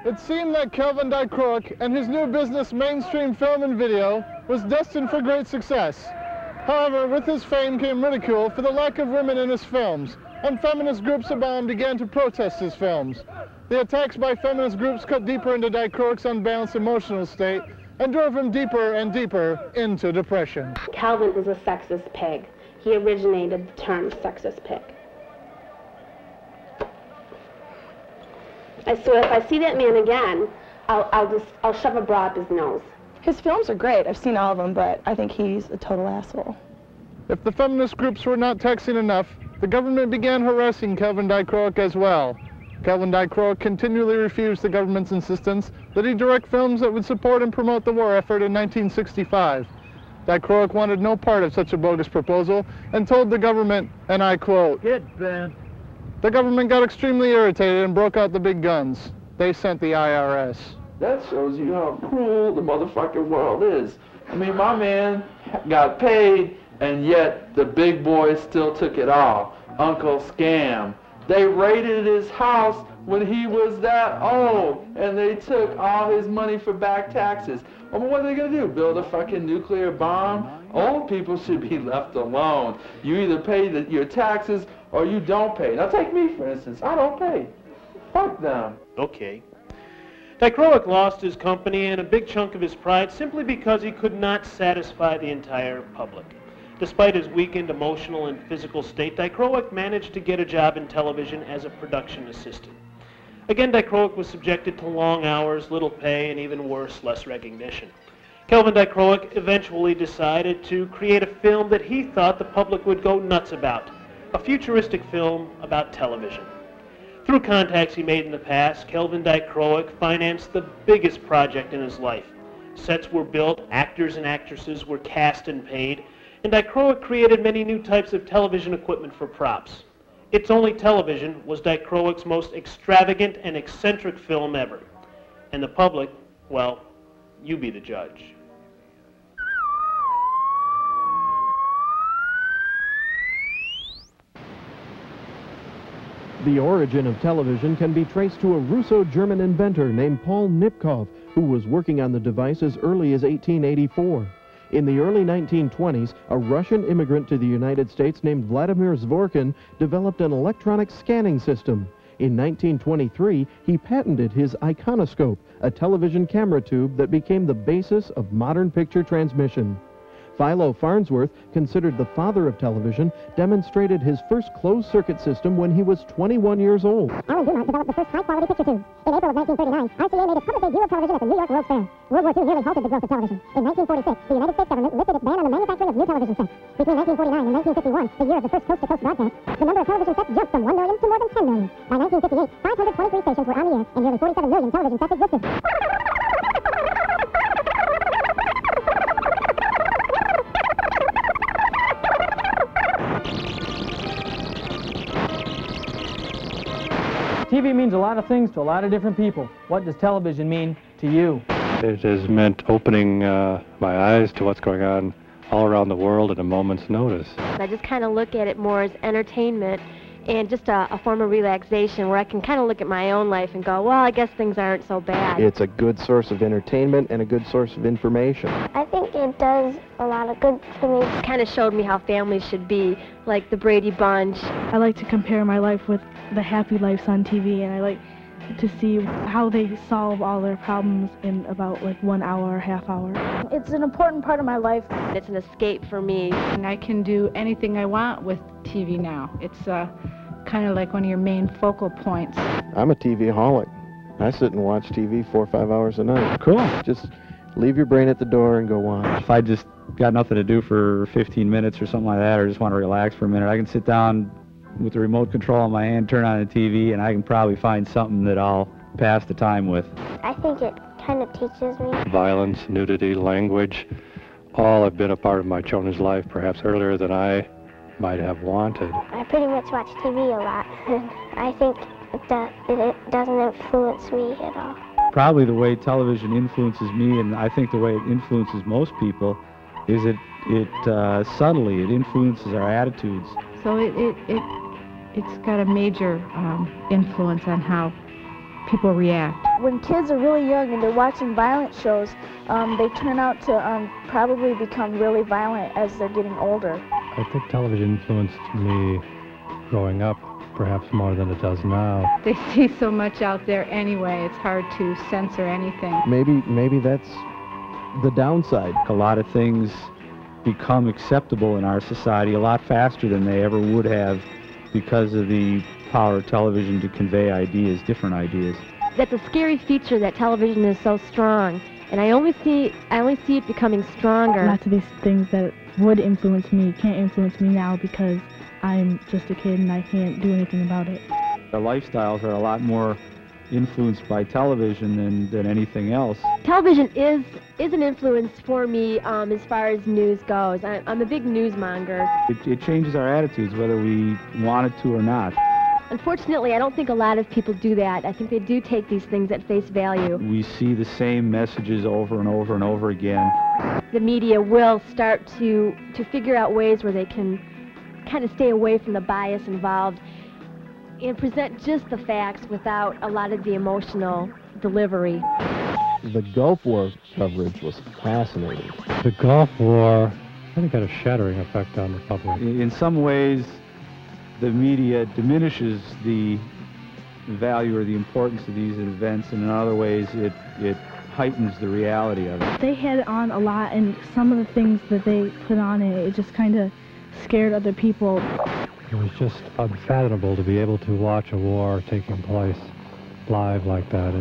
It seemed that Kelvin and his new business, Mainstream Film and Video, was destined for great success. However, with his fame came ridicule for the lack of women in his films, and feminist groups abound began to protest his films. The attacks by feminist groups cut deeper into Dicroic's unbalanced emotional state and drove him deeper and deeper into depression. Kelvin was a sexist pig. He originated the term sexist pig. So if I see that man again, I'll shove a bra up his nose. His films are great. I've seen all of them, but I think he's a total asshole. If the feminist groups were not taxing enough, the government began harassing Kelvin Dicroic as well. Kelvin Dicroic continually refused the government's insistence that he direct films that would support and promote the war effort in 1965. Dicroic wanted no part of such a bogus proposal and told the government, and I quote, "Get bent." The government got extremely irritated and broke out the big guns. They sent the IRS. That shows you how cruel the motherfucking world is. I mean, my man got paid, and yet the big boys still took it all. Uncle Scam. They raided his house when he was that old, and they took all his money for back taxes. I mean, what are they going to do, build a fucking nuclear bomb? Old people should be left alone. You either pay your taxes or you don't pay. Now take me, for instance. I don't pay. Fuck them. Okay. Dicroic lost his company and a big chunk of his pride simply because he could not satisfy the entire public. Despite his weakened emotional and physical state, Dicroic managed to get a job in television as a production assistant. Again, Dicroic was subjected to long hours, little pay, and even worse, less recognition. Kelvin Dicroic eventually decided to create a film that he thought the public would go nuts about, a futuristic film about television. Through contacts he made in the past, Kelvin Dicroic financed the biggest project in his life. Sets were built, actors and actresses were cast and paid, and Dicroic created many new types of television equipment for props. It's Only Television was Dicroic's most extravagant and eccentric film ever. And the public, well, you be the judge. The origin of television can be traced to a Russo-German inventor named Paul Nipkow, who was working on the device as early as 1884. In the early 1920s, a Russian immigrant to the United States named Vladimir Zvorkin developed an electronic scanning system. In 1923, he patented his iconoscope, a television camera tube that became the basis of modern picture transmission. Philo Farnsworth, considered the father of television, demonstrated his first closed-circuit system when he was 21 years old. Alan Dumont developed the first high-quality picture tube. In April of 1939, RCA made its public debut of television at the New York World's Fair. World War II nearly halted the growth of television. In 1946, the United States government lifted its ban on the manufacturing of new television sets. Between 1949 and 1951, the year of the first coast-to-coast broadcast, the number of television sets jumped from 1 million to more than 10 million. By 1958, 523 stations were on the air, and nearly 47 million television sets existed. TV means a lot of things to a lot of different people. What does television mean to you? It has meant opening my eyes to what's going on all around the world at a moment's notice. I just kind of look at it more as entertainment and just a form of relaxation where I can kind of look at my own life and go, well, I guess things aren't so bad. It's a good source of entertainment and a good source of information. I think it does a lot of good to me. It kind of showed me how families should be, like the Brady Bunch. I like to compare my life with the Happy Lives on TV, and I like to see how they solve all their problems in about like 1 hour or half hour. It's an important part of my life. It's an escape for me. And I can do anything I want with TV now. It's kind of like one of your main focal points. I'm a TV-holic. I sit and watch TV 4 or 5 hours a night. Cool. Just leave your brain at the door and go watch. If I just got nothing to do for 15 minutes or something like that, or just want to relax for a minute, I can sit down with the remote control in my hand, turn on the TV, and I can probably find something that I'll pass the time with. I think it kind of teaches me. Violence, nudity, language, all have been a part of my children's life, perhaps earlier than I might have wanted. I pretty much watch TV a lot, and I think that it doesn't influence me at all. Probably the way television influences me, and I think the way it influences most people, is it subtly, it influences our attitudes. So it's got a major influence on how people react. When kids are really young and they're watching violent shows, they turn out to probably become really violent as they're getting older. I think television influenced me growing up, perhaps more than it does now. They see so much out there anyway, it's hard to censor anything. Maybe that's the downside. A lot of things become acceptable in our society a lot faster than they ever would have because of the power of television to convey ideas, different ideas. That's a scary feature, that television is so strong, and I only see it becoming stronger. Lots of these things that would influence me can't influence me now because I'm just a kid and I can't do anything about it. Our lifestyles are a lot more influenced by television than anything else. Television is an influence for me as far as news goes. I'm a big newsmonger. It changes our attitudes whether we want it to or not. Unfortunately, I don't think a lot of people do that. I think they do take these things at face value. We see the same messages over and over and over again. The media will start to figure out ways where they can kind of stay away from the bias involved and present just the facts without a lot of the emotional delivery. The Gulf War coverage was fascinating. The Gulf War, I think, had a shattering effect on the public. In some ways, the media diminishes the value or the importance of these events, and in other ways, it heightens the reality of it. They had on a lot, and some of the things that they put on it just kind of scared other people. It was just unfathomable to be able to watch a war taking place live like that.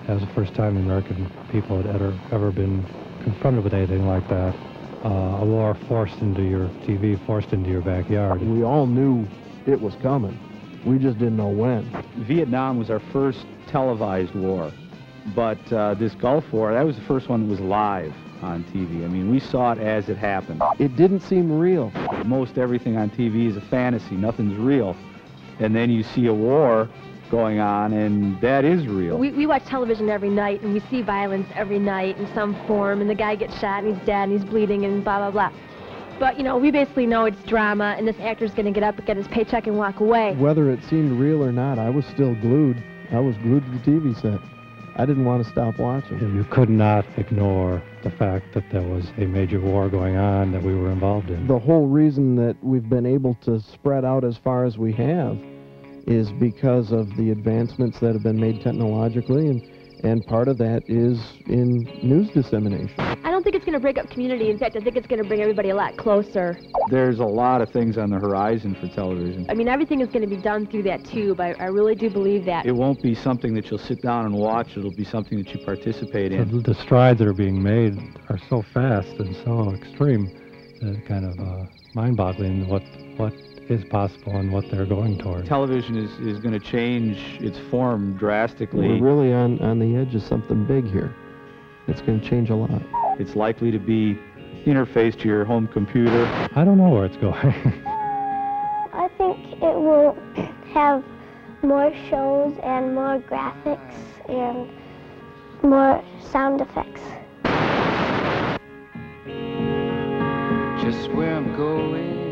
That was the first time the American people had ever been confronted with anything like that. A war forced into your TV, forced into your backyard. We all knew it was coming. We just didn't know when. Vietnam was our first televised war, but this Gulf War, that was the first one that was live on TV. I mean, we saw it as it happened. It didn't seem real. Most everything on TV is a fantasy. Nothing's real. And then you see a war going on, and that is real. We watch television every night, and we see violence every night in some form, and the guy gets shot, and he's dead, and he's bleeding, and blah, blah, blah. But, you know, we basically know it's drama, and this actor's going to get up and get his paycheck and walk away. Whether it seemed real or not, I was still glued. I was glued to the TV set. I didn't want to stop watching. You could not ignore the fact that there was a major war going on that we were involved in. The whole reason that we've been able to spread out as far as we have is because of the advancements that have been made technologically, and part of that is in news dissemination. I don't think it's going to break up community. In fact, I think it's going to bring everybody a lot closer. There's a lot of things on the horizon for television. I mean, everything is going to be done through that tube. I really do believe that. It won't be something that you'll sit down and watch. It'll be something that you participate in. The strides that are being made are so fast and so extreme that it's kind of mind-boggling what is possible and what they're going toward. Television is going to change its form drastically. We're really on the edge of something big here. It's going to change a lot. It's likely to be interfaced to your home computer. I don't know where it's going. I think it will have more shows and more graphics and more sound effects. Just where I'm going